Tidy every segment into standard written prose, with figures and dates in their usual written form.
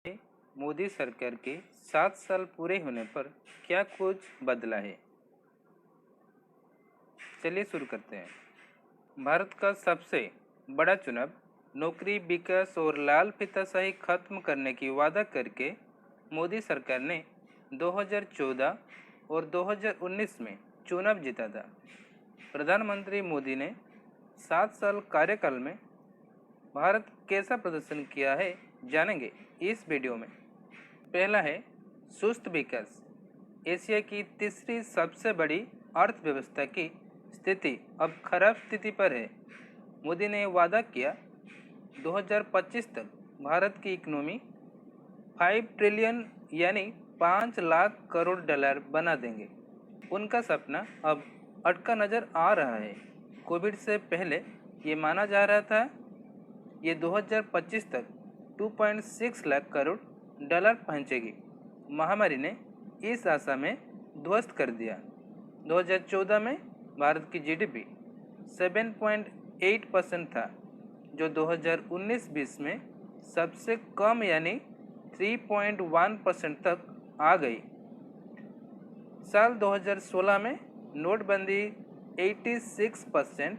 मोदी सरकार के 7 साल पूरे होने पर क्या कुछ बदला है। चलिए शुरू करते हैं। भारत का सबसे बड़ा चुनाव नौकरी, विकास और लाल फीताशाही खत्म करने की वादा करके मोदी सरकार ने 2014 और 2019 में चुनाव जीता था। प्रधानमंत्री मोदी ने 7 साल कार्यकाल में भारत कैसा प्रदर्शन किया है जानेंगे इस वीडियो में। पहला है सुस्त विकास। एशिया की तीसरी सबसे बड़ी अर्थव्यवस्था की स्थिति अब खराब स्थिति पर है। मोदी ने वादा किया 2025 तक भारत की इकोनॉमी 5 ट्रिलियन यानी 5 लाख करोड़ डॉलर बना देंगे। उनका सपना अब अटका नजर आ रहा है। कोविड से पहले ये माना जा रहा था ये 2025 तक 2.6 लाख करोड़ डॉलर पहुंचेगी। महामारी ने इस आशा में ध्वस्त कर दिया। 2014 में भारत की जीडीपी 7.8% था, जो 2019-20 में सबसे कम यानी 3.1% तक आ गई। साल 2016 में नोटबंदी 86%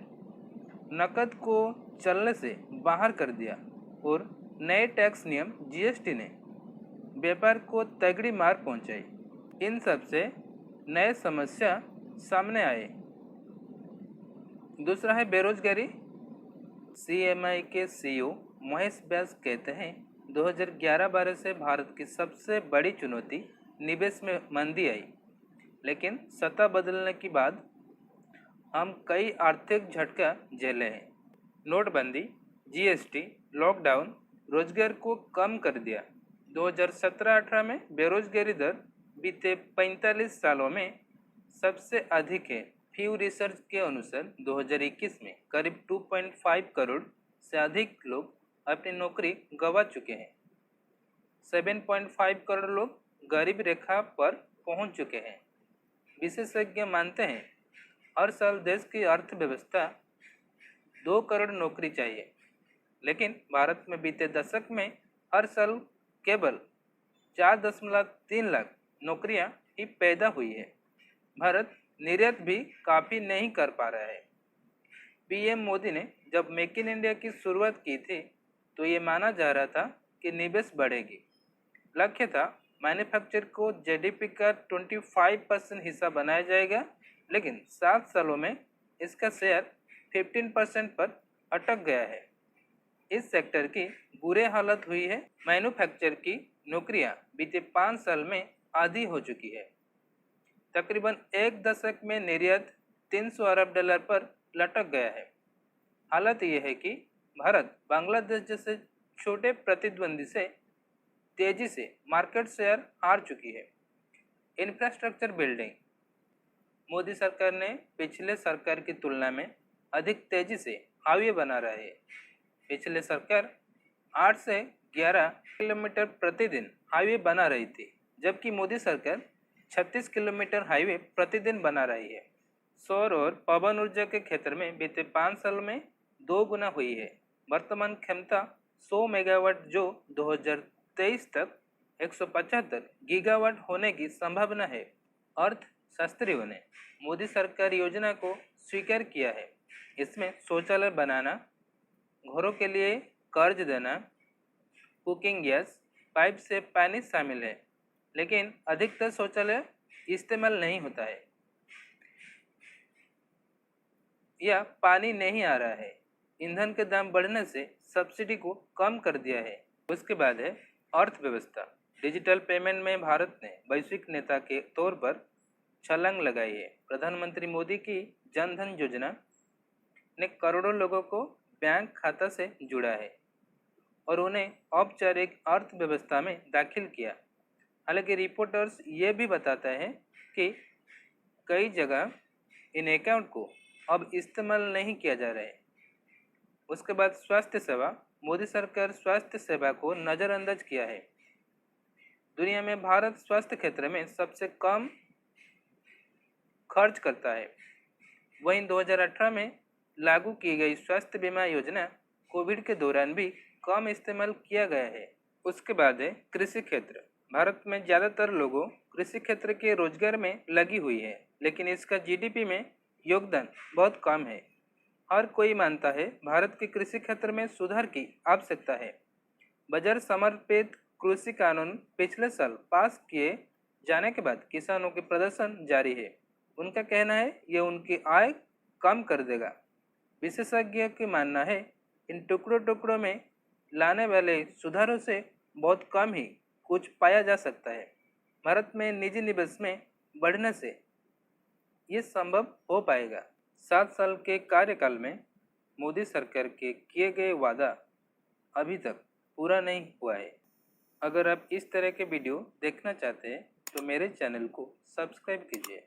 नकद को चलने से बाहर कर दिया और नए टैक्स नियम जीएसटी ने व्यापार को तगड़ी मार पहुंचाई। इन सब से नए समस्या सामने आए। दूसरा है बेरोजगारी। सीएमआई के सीईओ महेश व्यास कहते हैं 2011-12 से भारत की सबसे बड़ी चुनौती निवेश में मंदी आई, लेकिन सत्ता बदलने के बाद हम कई आर्थिक झटका झेले हैं। नोटबंदी, जीएसटी, लॉकडाउन रोजगार को कम कर दिया। 2017-18 में बेरोजगारी दर बीते 45 सालों में सबसे अधिक है। फ्यू रिसर्च के अनुसार 2021 में करीब 2.5 करोड़ से अधिक लोग अपनी नौकरी गंवा चुके हैं। 7.5 करोड़ लोग गरीब रेखा पर पहुंच चुके हैं। विशेषज्ञ मानते हैं हर साल देश की अर्थव्यवस्था 2 करोड़ नौकरी चाहिए, लेकिन भारत में बीते दशक में हर साल केवल 4.3 लाख नौकरियां ही पैदा हुई है। भारत निर्यात भी काफ़ी नहीं कर पा रहा है। पीएम मोदी ने जब मेक इन इंडिया की शुरुआत की थी तो ये माना जा रहा था कि निवेश बढ़ेगी। लक्ष्य था मैन्युफैक्चर को जीडीपी का 25% हिस्सा बनाया जाएगा, लेकिन 7 सालों में इसका शेयर 15% पर अटक गया है। इस सेक्टर की बुरे हालत हुई है। मैन्युफैक्चर की नौकरियां बीते 5 साल में आधी हो चुकी है। तकरीबन एक दशक में निर्यात 300 अरब डॉलर पर लटक गया है। हालत यह है कि भारत बांग्लादेश जैसे छोटे प्रतिद्वंदी से तेजी से मार्केट शेयर हार चुकी है। Infrastructure building. मोदी सरकार ने पिछले सरकार की तुलना में अधिक तेजी से हाईवे बना रहे है। पिछले सरकार 8 से 11 किलोमीटर प्रतिदिन हाईवे बना रही थी, जबकि मोदी सरकार 36 किलोमीटर हाईवे प्रतिदिन बना रही है। सौर और पवन ऊर्जा के क्षेत्र में बीते 5 साल में 2 गुना हुई है। वर्तमान क्षमता 100 मेगावाट, जो 2023 तक 175 गीगावाट होने की संभावना है। अर्थशास्त्रियों ने मोदी सरकार योजना को स्वीकार किया है। इसमें शौचालय बनाना, घरों के लिए कर्ज देना, कुकिंग गैस पाइप से पानी शामिल है, लेकिन अधिकतर शौचालय इस्तेमाल नहीं होता है या पानी नहीं आ रहा है। ईंधन के दाम बढ़ने से सब्सिडी को कम कर दिया है। उसके बाद है अर्थव्यवस्था। डिजिटल पेमेंट में भारत ने वैश्विक नेता के तौर पर छलांग लगाई है। प्रधानमंत्री मोदी की जन धन योजना ने करोड़ों लोगों को बैंक खाता से जुड़ा है और उन्हें औपचारिक अर्थव्यवस्था में दाखिल किया। हालांकि रिपोर्टर्स ये भी बताता है कि कई जगह इन अकाउंट को अब इस्तेमाल नहीं किया जा रहा है। उसके बाद स्वास्थ्य सेवा। मोदी सरकार स्वास्थ्य सेवा को नज़रअंदाज किया है। दुनिया में भारत स्वास्थ्य क्षेत्र में सबसे कम खर्च करता है। वहीं 2018 में लागू की गई स्वास्थ्य बीमा योजना कोविड के दौरान भी कम इस्तेमाल किया गया है। उसके बाद है कृषि क्षेत्र। भारत में ज़्यादातर लोगों कृषि क्षेत्र के रोजगार में लगी हुई है, लेकिन इसका जीडीपी में योगदान बहुत कम है। हर कोई मानता है भारत के कृषि क्षेत्र में सुधार की आवश्यकता है। बाजार समर्पित कृषि कानून पिछले साल पास किए जाने के बाद किसानों के प्रदर्शन जारी है। उनका कहना है ये उनकी आय कम कर देगा। विशेषज्ञों की मानना है इन टुकड़ों टुकड़ों में लाने वाले सुधारों से बहुत कम ही कुछ पाया जा सकता है। भारत में निजी निवेश में बढ़ने से ये संभव हो पाएगा। 7 साल के कार्यकाल में मोदी सरकार के किए गए वादा अभी तक पूरा नहीं हुआ है। अगर आप इस तरह के वीडियो देखना चाहते हैं तो मेरे चैनल को सब्सक्राइब कीजिए।